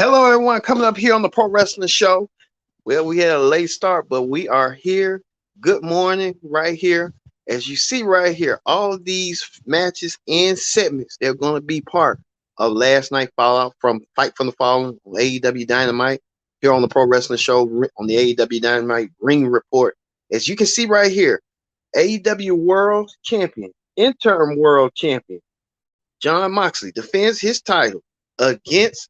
Hello, everyone. Coming up here on the Pro Wrestling Show. Well, we had a late start, but we are here. Good morning, right here. As you see right here, all of these matches and segments, they're going to be part of last night fallout from Fight from the Fallen on AEW Dynamite here on the Pro Wrestling Show on the AEW Dynamite Ring Report. As you can see right here, AEW World Champion, Interim World Champion, Jon Moxley defends his title against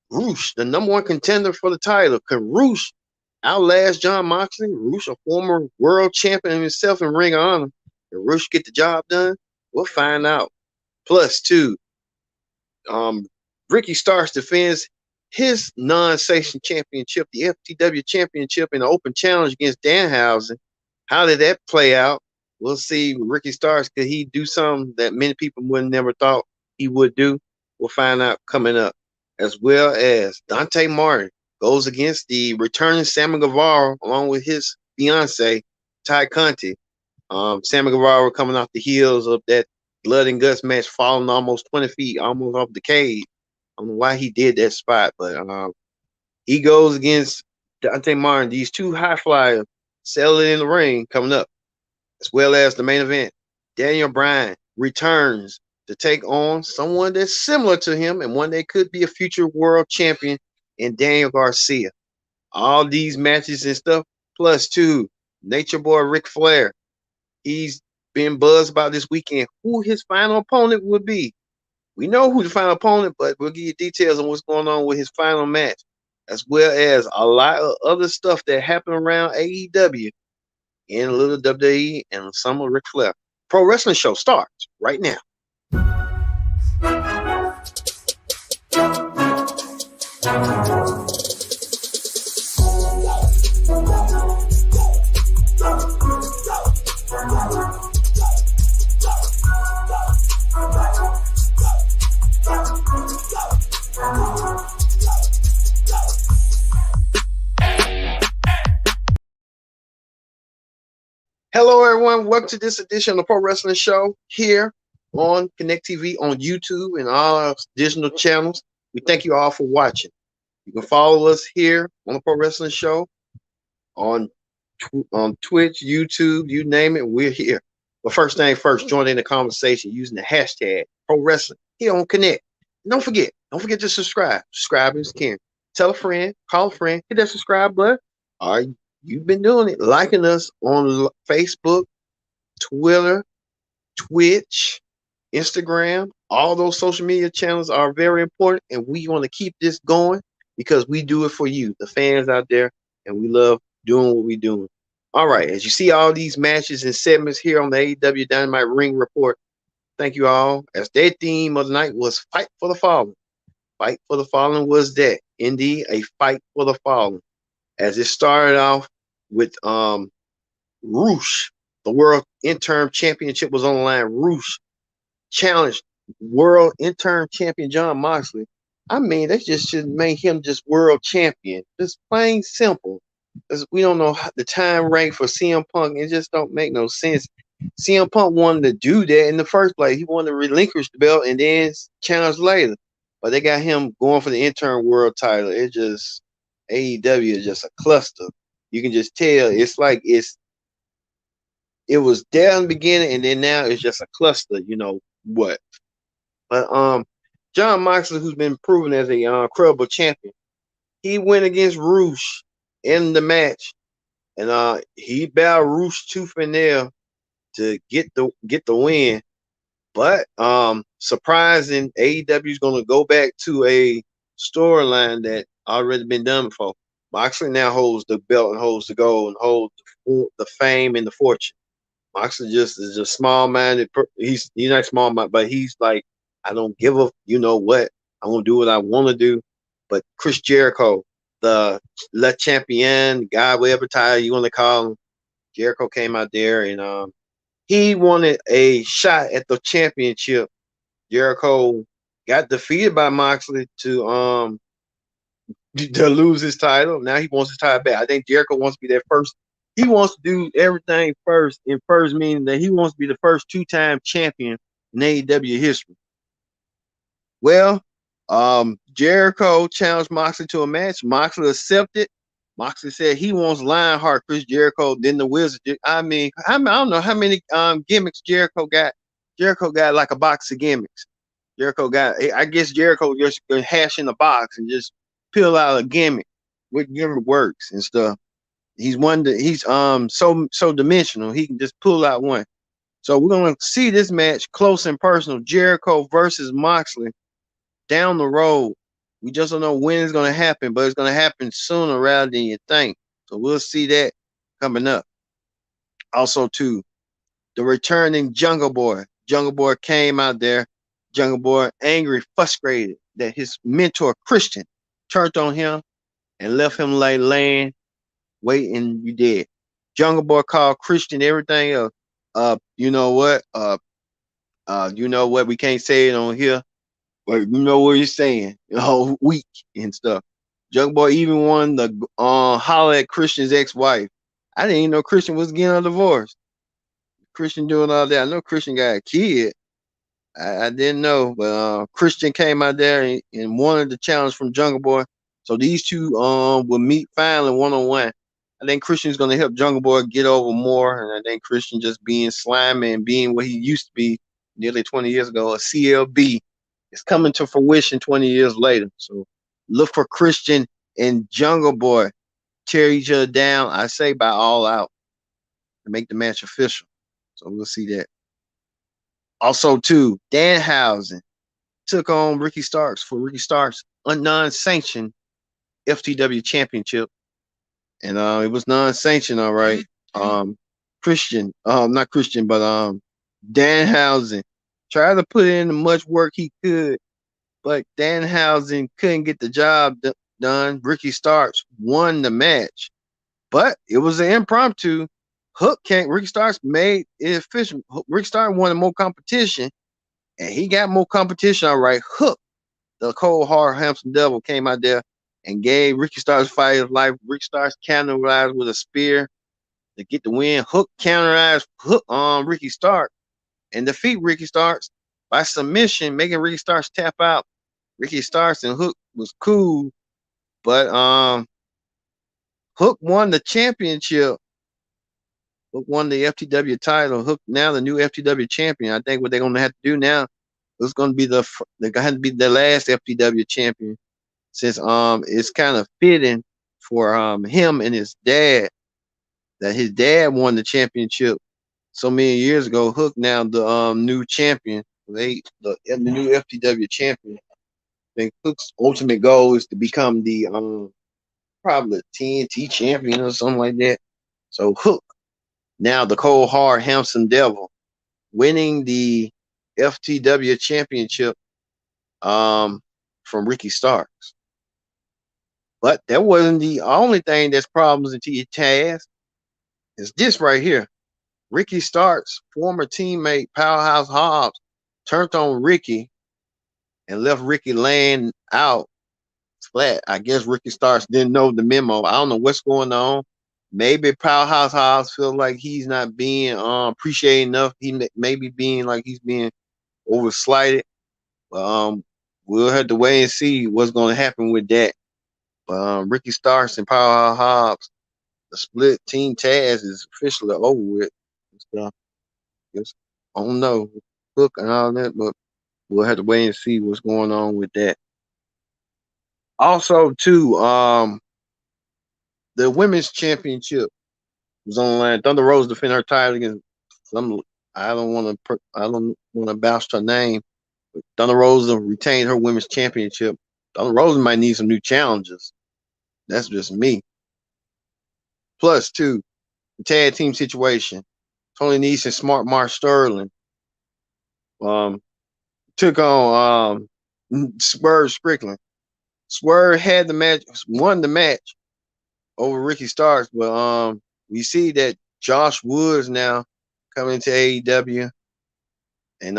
Roosh, the number one contender for the title. Can Roosh outlast Jon Moxley? Roosh, a former world champion himself in Ring of Honor. Can Roosh get the job done? We'll find out. Plus, two, Ricky Starks defends his non-sanction championship, the FTW Championship, in the open challenge against Danhausen. How did that play out? We'll see. Ricky Starks, could he do something that many people would never thought he would do? We'll find out coming up. As well as Dante Martin goes against the returning Sammy Guevara along with his fiance, Ty Conti. Sammy Guevara coming off the heels of that blood and guts match, falling almost 20 feet, almost off the cage. I don't know why he did that spot, but he goes against Dante Martin. These two high flyers settling in the ring coming up, as well as the main event. Daniel Bryan returns to take on someone that's similar to him and one that could be a future world champion in Daniel Garcia. All these matches and stuff, plus two, Nature Boy Ric Flair. He's been buzzed about this weekend who his final opponent would be. We know who the final opponent, but we'll give you details on what's going on with his final match, as well as a lot of other stuff that happened around AEW and a little WWE and some of Ric Flair. Pro Wrestling Show starts right now. Hello, everyone. Welcome to this edition of the Pro Wrestling Show here on Connect TV, on YouTube, and all our digital channels. We thank you all for watching. You can follow us here on the Pro Wrestling Show on Twitch, YouTube, you name it, we're here. But first thing first, join in the conversation using the hashtag Pro Wrestling here on Connect. And don't forget to subscribe. Subscribe is king. Tell a friend, call a friend, hit that subscribe button. All right, you've been doing it, liking us on Facebook, Twitter, Twitch, Instagram. All those social media channels are very important, and we want to keep this going because we do it for you, the fans out there, and we love doing what we're doing. All right, as you see all these matches and segments here on the AEW Dynamite Ring Report, thank you all. As their theme of the night was Fight for the Fallen. Fight for the Fallen was that. Indeed, a fight for the fallen. As it started off with Roosh, the World Interim Championship was on the line. Roosh challenged World Interim Champion Jon Moxley. I mean, they just should make him just World Champion. Just plain simple. Because we don't know the time rank for CM Punk. It just don't make no sense. CM Punk wanted to do that in the first place. He wanted to relinquish the belt and then challenge later. But they got him going for the interim world title. It just, AEW is just a cluster. You can just tell it's like it was there in the beginning and then now it's just a cluster, you know what. But Jon Moxley, who's been proven as a credible champion, he went against Roosh in the match. And he battled Roosh tooth and nail to get the win. But surprising, AEW is going to go back to a storyline that already been done before. Moxley now holds the belt and holds the gold and holds the fame and the fortune. Moxley just is a small-minded. He's not small-minded, but he's like, I don't give a, you know what, I'm gonna do what I want to do. But Chris Jericho, the Le Champion, God, whatever title you want to call him, Jericho came out there and he wanted a shot at the championship. Jericho got defeated by Moxley to lose his title. Now he wants his title back. I think Jericho wants to be that first. He wants to do everything first, and first meaning that he wants to be the first two-time champion in AEW history. Well, Jericho challenged Moxley to a match. Moxley accepted. Moxley said he wants Lionheart, Chris Jericho, then the Wizard. I mean, I don't know how many gimmicks Jericho got. Jericho got like a box of gimmicks. Jericho got, I guess Jericho just hash in the box and just peel out a gimmick. What gimmick works and stuff. He's so dimensional. He can just pull out one. So we're gonna see this match close and personal. Jericho versus Moxley down the road. We just don't know when it's gonna happen, but it's gonna happen sooner rather than you think. So we'll see that coming up. Also, too, the returning Jungle Boy. Jungle Boy came out there. Jungle Boy angry, frustrated that his mentor Christian turned on him and left him laying, waiting, you dead. Jungle Boy called Christian everything else. You know what? You know what? We can't say it on here, but you know what he's saying. Weak and stuff. Jungle Boy even wanted to holler at Christian's ex-wife. I didn't even know Christian was getting a divorce. Christian doing all that. I know Christian got a kid. I didn't know, but Christian came out there and wanted the challenge from Jungle Boy. So these two will meet finally one-on-one. I think Christian's going to help Jungle Boy get over more, and I think Christian just being slimy and being what he used to be nearly 20 years ago, a CLB, is coming to fruition 20 years later. So look for Christian and Jungle Boy tear each other down, I say by all out, to make the match official. So we'll see that. Also, too, Danhausen took on Ricky Starks for Ricky Starks' non-sanctioned FTW Championship. And it was non-sanctioned, all right. Christian, not Christian, but Danhausen tried to put in as much work he could, but Danhausen couldn't get the job done. Ricky Starks won the match, but it was an impromptu. Hook came. Ricky Starks made it official. Ricky Starks wanted more competition, and he got more competition. All right, Hook, the cold hard handsome devil, came out there and gave Ricky Starks fight of life. Ricky Starks counterized with a spear to get the win. Hook counterized Hook on Ricky Starks and defeat Ricky Starks by submission, making Ricky Starks tap out. Ricky Starks and Hook was cool, but Hook won the championship. Hook won the FTW title. Hook now the new FTW champion. I think what they're gonna have to do now is gonna be they're gonna have to be the last FTW champion, since it's kind of fitting for him and his dad, that his dad won the championship so many years ago. Hook now the new champion. The new FTW champion. I think Hook's ultimate goal is to become the probably the TNT champion or something like that. So Hook, now the cold hard handsome devil, winning the FTW championship from Ricky Starks. But that wasn't the only thing that's problems in Taz. It's this right here. Ricky Starks' former teammate Powerhouse Hobbs turned on Ricky and left Ricky laying out flat. I guess Ricky Starks didn't know the memo. I don't know what's going on. Maybe Powerhouse Hobbs feels like he's not being appreciated enough. He may be being like he's being overslighted. We'll have to wait and see what's going to happen with that. But Ricky Starks and Powerhouse Hobbs, the split team Taz is officially over with. So, I don't know, Hook and all that, but we'll have to wait and see what's going on with that. Also, too, the women's championship was on the line. Thunder Rose defended her title against some. I don't want to vouch her name, but Thunder Rose retained her women's championship. Thunder Rose might need some new challenges. That's just me. Plus, too, the tag team situation. Tony Nese and Smart Mark Sterling took on Swerve Strickland. Swerve had the match, won the match over Ricky Starks, but we see that Josh Woods now coming to AEW, and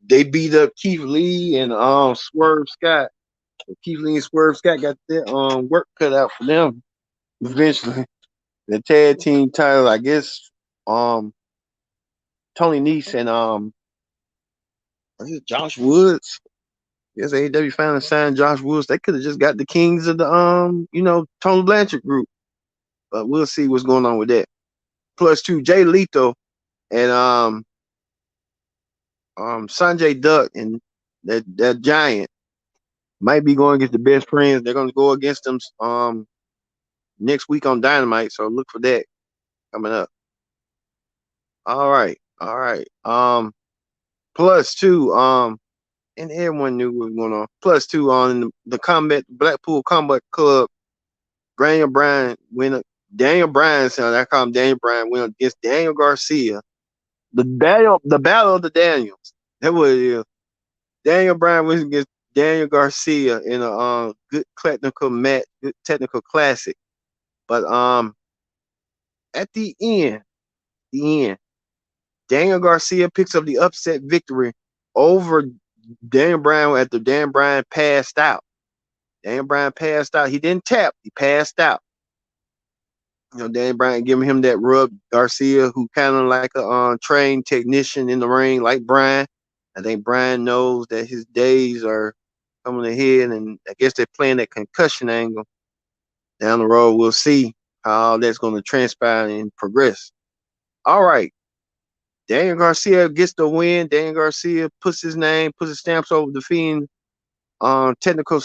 they beat up Keith Lee and Swerve Scott. Keith Lee and Swerve Scott got their work cut out for them. Eventually, the tag team title, I guess, Tony Nese and Josh Woods Yes, AEW finally signed Josh Woods. They could have just got the kings of the Tony Blanchard group. But we'll see what's going on with that. Plus two, Jay Lethal and Sanjay Dutt and that giant might be going against the best friends. They're gonna go against them next week on Dynamite. So look for that coming up. All right. Plus two, and everyone knew what was going on. Plus two on the Blackpool Combat Club. Daniel Bryan son, I call him Daniel Bryan, went against Daniel Garcia. The battle of the Daniels. That was it is. Daniel Bryan went against Daniel Garcia in a good technical match, good technical classic. But at the end, Daniel Garcia picks up the upset victory over Daniel Bryan after Daniel Bryan passed out. Daniel Bryan passed out. He didn't tap. He passed out. Daniel Bryan giving him that rub. Garcia, who kind of like a trained technician in the ring, like Bryan. I think Bryan knows that his days are coming ahead, and I guess they're playing that concussion angle. Down the road, we'll see how that's going to transpire and progress. All right. Daniel Garcia gets the win. Daniel Garcia puts his stamps over defeating technical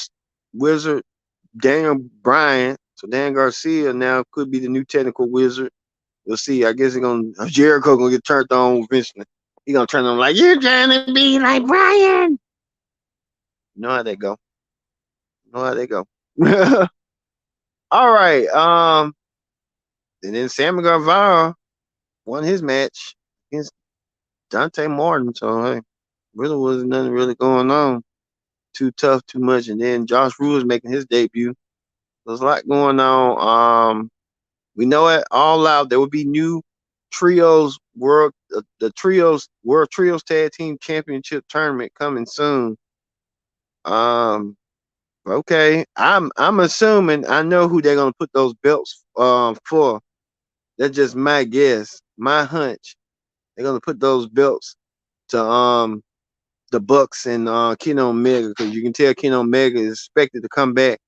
wizard Daniel Bryan. So Daniel Garcia now could be the new technical wizard. We'll see. I guess Jericho gonna get turned on eventually. He gonna turn on like, you're trying to be like Bryan. You know how they go. All right. And then Sammy Guevara won his match against Dante Martin. So hey, really wasn't nothing really going on. Too tough, too much. And then Josh Rules making his debut. There's a lot going on. We know it all out. There will be new trios world trios tag team championship tournament coming soon. Okay. I'm assuming I know who they're gonna put those belts for. That's just my guess, my hunch. They're gonna put those belts to the Bucks and Kenny Omega, because you can tell Kenny Omega is expected to come back.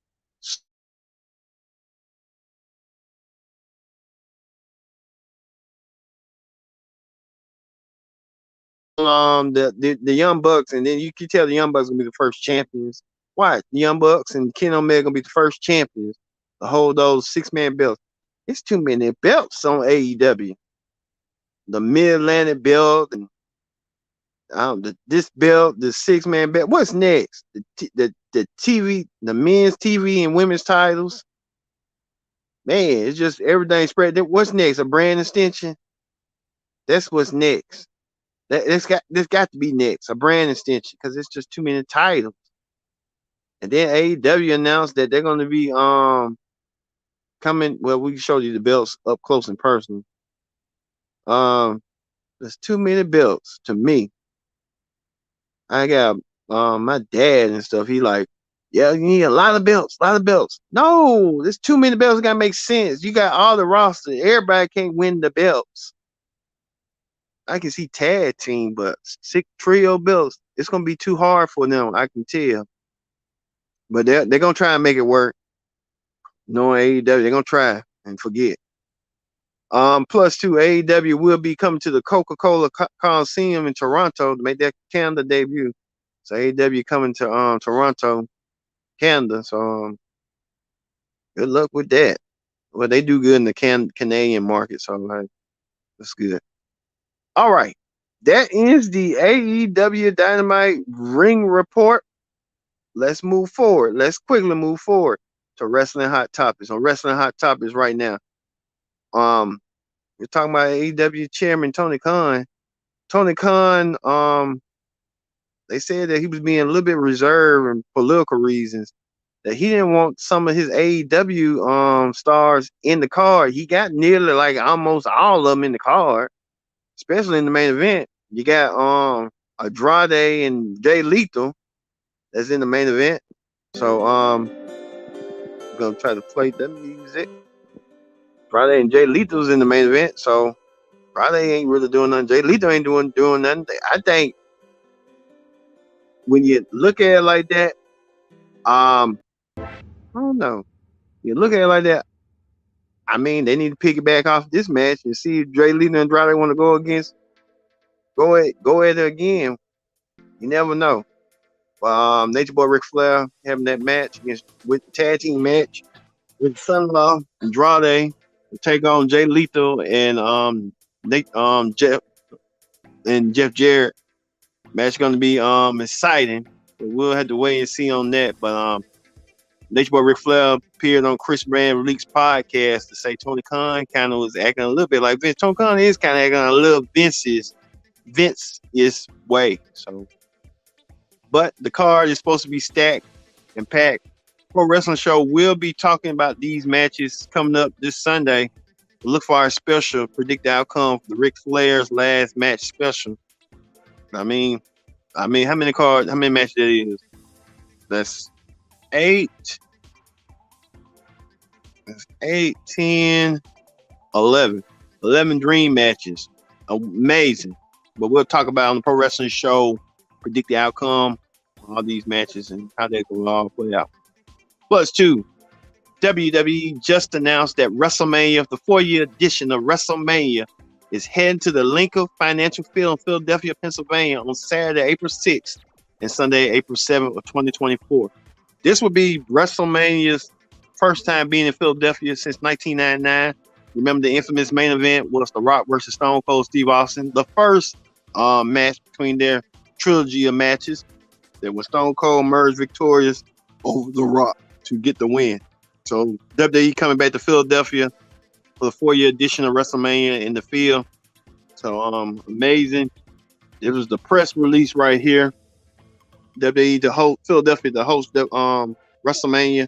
The Young Bucks, and then you can tell the Young Bucks gonna be the first champions. Why? The Young Bucks and Kenny Omega gonna be the first champions to hold those 6-man belts. It's too many belts on AEW. The Mid-Atlantic belt and this belt, the 6-man belt. What's next? The TV, the men's TV and women's titles. Man, it's just everything spread. What's next? A brand extension? That's what's next. This got to be next. A brand extension, because it's just too many titles. And then AEW announced that they're going to be coming. Well, we can show you the belts up close and personal. There's too many belts to me. I got my dad and stuff. He like, yeah, you need a lot of belts. No, there's too many belts. It gotta make sense. You got all the roster. Everybody can't win the belts. I can see tag team, but 6 trio belts, it's gonna be too hard for them. I can tell. But they're gonna try and make it work. Knowing AEW, they're gonna try and forget. Plus two, AEW will be coming to the Coca-Cola Coliseum in Toronto to make their Canada debut. So AEW coming to Toronto, Canada. So good luck with that. Well, they do good in the Canadian market, so like that's good. All right, that is the AEW Dynamite ring report. Let's move forward. Let's quickly move forward to Wrestling Hot Topics. On Wrestling Hot Topics right now, we're talking about AEW chairman Tony Khan. Tony Khan, they said that he was being a little bit reserved and political reasons, that he didn't want some of his AEW stars in the card. He got nearly like almost all of them in the card, especially in the main event. You got Andrade and Jay Lethal that's in the main event. So I'm gonna try to play the music. Andrade and Jay Lethal's in the main event, so Andrade ain't really doing nothing. Jay Lethal ain't doing nothing. I think when you look at it like that, I don't know. You look at it like that. I mean, they need to piggyback off this match and see if Dre Lee and Andrade want to go against. Go at it again. You never know. Nature Boy Ric Flair having that match with the tag team match with son-in-law Andrade to take on Jay Lethal and Jeff Jarrett. Match going to be exciting. But we'll have to wait and see on that. But Nature Boy Ric Flair appeared on Chris Brand Leaks podcast to say Tony Khan kind of was acting a little bit like Vince. Tony Khan is kind of acting a little Vince's way. So, but the card is supposed to be stacked and packed. Pro Wrestling Show will be talking about these matches coming up this Sunday. Look for our special, predict the outcome for the Ric Flair's last match special. I mean, how many matches that is? That's 8. That's 8, 10, 11. 11 dream matches. Amazing. But we'll talk about on the Pro Wrestling Show, predict the outcome, all these matches, and how they will all play out. Plus, two, WWE just announced that WrestleMania, the 4-year edition of WrestleMania, is heading to the Lincoln Financial Field in Philadelphia, Pennsylvania on Saturday, April 6th and Sunday, April 7th of 2024. This will be WrestleMania's first time being in Philadelphia since 1999. Remember, the infamous main event was The Rock versus Stone Cold Steve Austin, the first match between their trilogy of matches that was Stone Cold emerged victorious over The Rock to get the win. So WWE coming back to Philadelphia for the 4-year edition of WrestleMania in the field. So amazing. It was the press release right here. WWE to host Philadelphia to host the WrestleMania.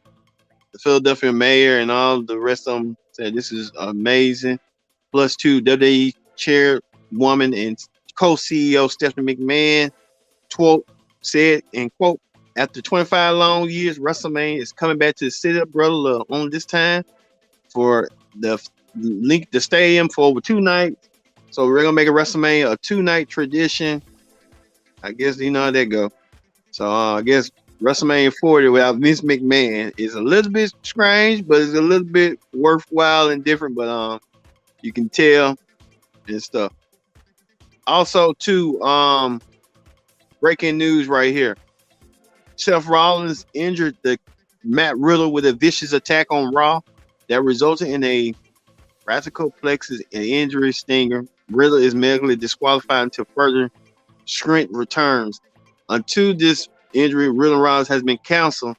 The Philadelphia mayor and all the rest of them said this is amazing. Plus, two, WWE chairwoman and co-CEO Stephanie McMahon said, and quote, after 25 long years, WrestleMania is coming back to the city of Brother on this time for the stadium for over 2 nights. So we're gonna make a WrestleMania a 2-night tradition. I guess you know how that go. So I guess WrestleMania 40 without Vince McMahon is a little bit strange, but it's a little bit worthwhile and different. But you can tell and stuff. Also, too, breaking news right here. Seth Rollins injured the Matt Riddle with a vicious attack on Raw that resulted in a radical plexus and injury stinger. Riddle is medically disqualified until further strength returns. Until this injury, Riddle Rollins has been canceled.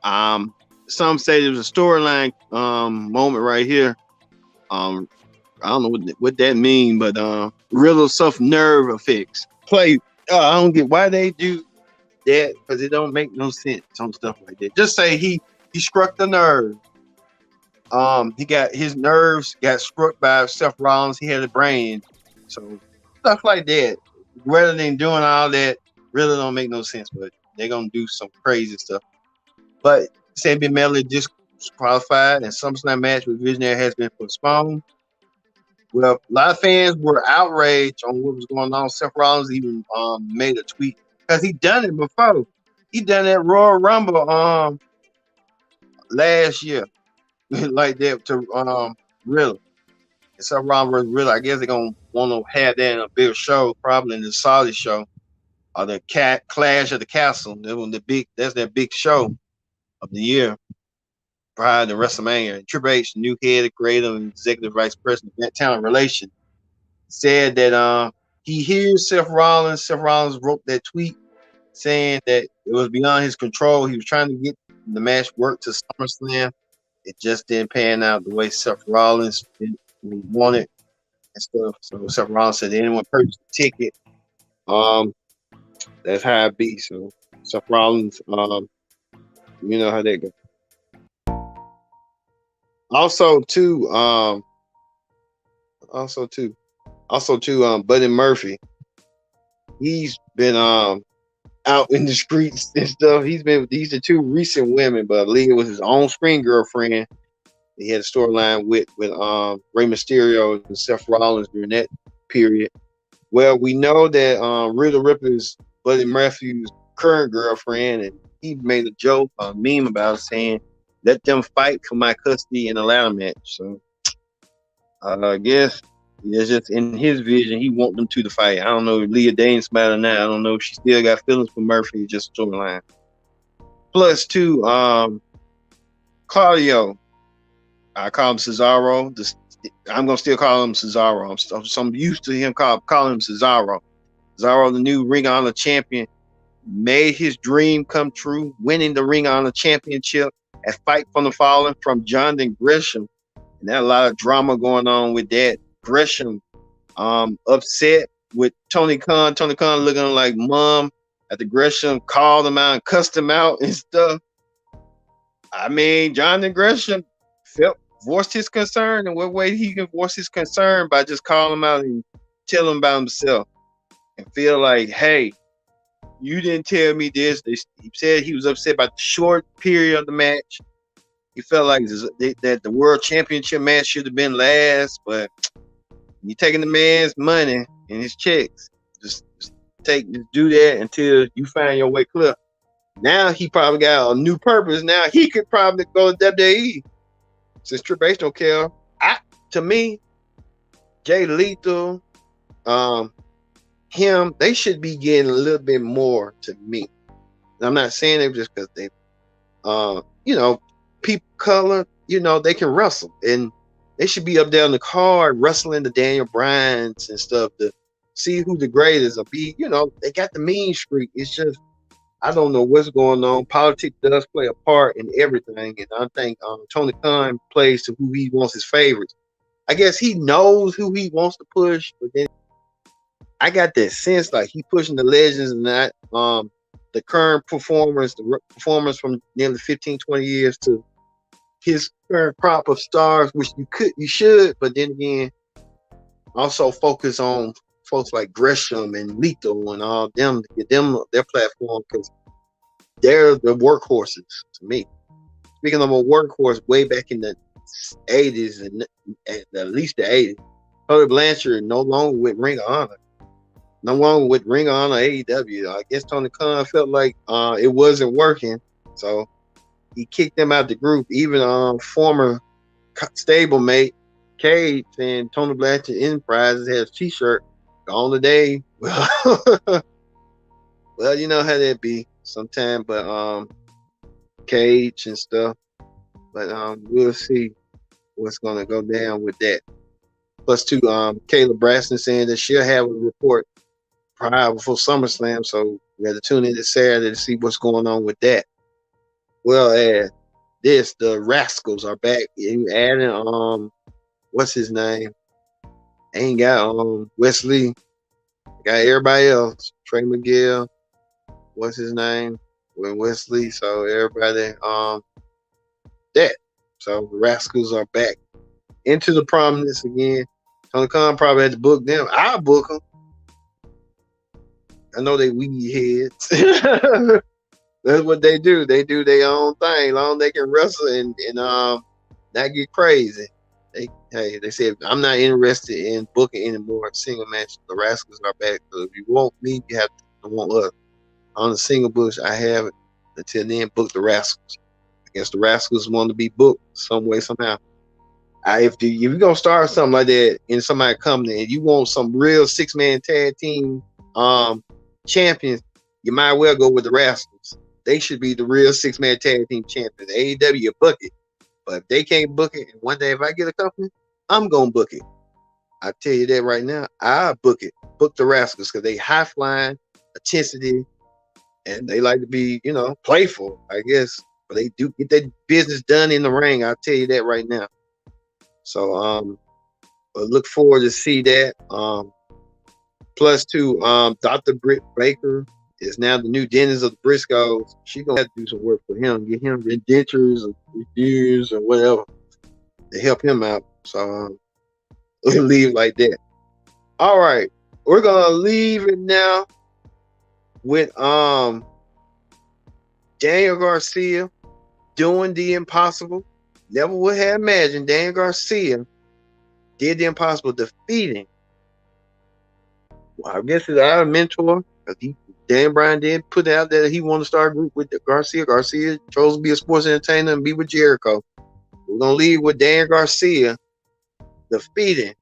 Some say there's a storyline moment right here. I don't know what that means, but Riddle suffered nerve effects. I don't get why they do that, because it don't make no sense on stuff like that. Just say he struck the nerve. He got his nerves got struck by Seth Rollins. He had a brain, so stuff like that. Rather than doing all that, really don't make no sense. But they're gonna do some crazy stuff. But said been medically disqualified, and Summerslam match with Visionary has been postponed. Well, a lot of fans were outraged on what was going on. Seth Rollins even made a tweet because he done it before. He done that Royal Rumble last year like that to Riddle. And Seth Rollins Riddle. I guess they're gonna want to have that in a bigger show, probably in the Saudi show or the Clash of the Castle. That's their big show of the year prior to WrestleMania. And Triple H, new head, creative, and executive vice president of talent relations, said that he hears Seth Rollins. Seth Rollins wrote that tweet saying that it was beyond his control. He was trying to get the match work to SummerSlam. It just didn't pan out the way Seth Rollins wanted and stuff. So Seth Rollins said, anyone purchased the ticket, that's how it be. So Seth Rollins, you know how that goes. Also, Buddy Murphy. He's been out in the streets and stuff. He's been with these are 2 recent women, but I believe it was his on screen girlfriend. He had a storyline with Rey Mysterio and Seth Rollins during that period. Well, we know that Riddle Ripper's Buddy Murphy's current girlfriend, and he made a joke, a meme about saying, "Let them fight for my custody in a ladder match." So I guess it's just in his vision, he want them two to fight. I don't know if Leah Dane's about or not. I don't know if she still got feelings for Murphy. It's just a storyline. Plus two, Claudio. I call him Cesaro. I'm gonna still call him Cesaro. I'm used to him calling him Cesaro. Cesaro, the new Ring of Honor champion, made his dream come true, winning the Ring of Honor championship at Fight from the Fallen from Jonathan Gresham. And there's a lot of drama going on with that. Gresham upset with Tony Khan. Tony Khan looking like mom after Gresham called him out and cussed him out and stuff. I mean, Jonathan Gresham voiced his concern, and what way he can voice his concern by just calling him out and tell him about himself and feel like, hey, you didn't tell me this. He said he was upset about the short period of the match. He felt like that the world championship match should have been last, but you're taking the man's money and his checks. Just do that until you find your way clear. Now he probably got a new purpose. Now he could probably go to WWE. Since Triple H don't care, to me, Jay Lethal, him, they should be getting a little bit more to me. And I'm not saying it just because they, people color, they can wrestle, and they should be up there on the card wrestling the Daniel Bryans and stuff to see who the greatest will be. They got the mean streak. It's just, I don't know what's going on. Politics does play a part in everything, and I think Tony Khan plays to who he wants his favorites. I guess he knows who he wants to push, but then I got that sense like he pushing the legends and not the current performers, the performers from nearly 15, 20 years to his current crop of stars, which you should, but then again, also focus on folks like Gresham and Lethal and all them to get them their platform, because they're the workhorses to me. Speaking of a workhorse, way back in the 80s and at least the 80s, Tully Blanchard no longer with Ring of Honor. No longer with Ring of Honor AEW. I guess Tony Khan felt like it wasn't working, so he kicked them out the group. Even former stablemate Cage and Tony Blanchard Enterprises had a T-shirt on the day. Well, you know how that be sometime, but Cage and stuff. But we'll see what's gonna go down with that. Plus two, Kayla Braxton saying that she'll have a report prior before SummerSlam, so we have to tune in this Saturday to see what's going on with that. Well, the Rascalz are back. You adding what's his name? Ain't got Wesley. Got everybody else. Trey Miguel. What's his name? With Wesley. So everybody that. So the Rascalz are back into the prominence again. Tony Khan probably had to book them. I'll book them. I know they weed heads. That's what they do. They do their own thing. Long they can wrestle and not get crazy. They said, I'm not interested in booking any more single matches. The Rascalz are back. So if you want me, you have to want us. On the single books, I have it. Until then, book the Rascalz. I guess the Rascalz want to be booked some way, somehow. If you're going to start something like that in somebody's company and you want some real 6-man tag team champions, you might well go with the Rascalz. They should be the real 6-man tag team champions. AEW book it. But if they can't book it, and one day if I get a company, I'm going to book it. I tell you that right now. I'll book it. Book the Rascalz because they high flying, intensity, and they like to be, playful, I guess. But they do get their business done in the ring. I'll tell you that right now. So look forward to see that. Plus two, Dr. Britt Baker is now the new dentist of the Briscoes. She's gonna have to do some work for him, get him dentures or reviews or whatever to help him out. So we'll leave like that. All right, we're gonna leave it now with Daniel Garcia doing the impossible. Never would have imagined Daniel Garcia did the impossible, defeating, well, I guess it's our mentor, because he Dan Bryan did put out that he wanted to start a group with Garcia. Garcia chose to be a sports entertainer and be with Jericho. We're gonna leave with Dan Garcia defeating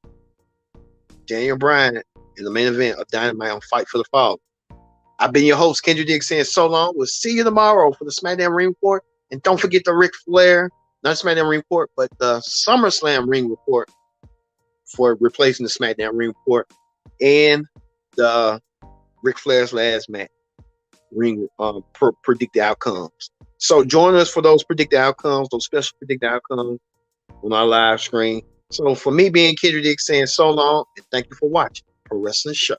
Daniel Bryan in the main event of Dynamite on Fight for the Fall. I've been your host, Kendrick Dick, saying so long. We'll see you tomorrow for the SmackDown Ring Report. And don't forget the Ric Flair, not SmackDown Ring Report, but the SummerSlam Ring Report for replacing the SmackDown Ring Report and the Ric Flair's last match ring predicted outcomes. So join us for those predicted outcomes, those special predicted outcomes on our live screen. So for me being Kendrick Dick saying so long, and thank you for watching Pro Wrestling Show.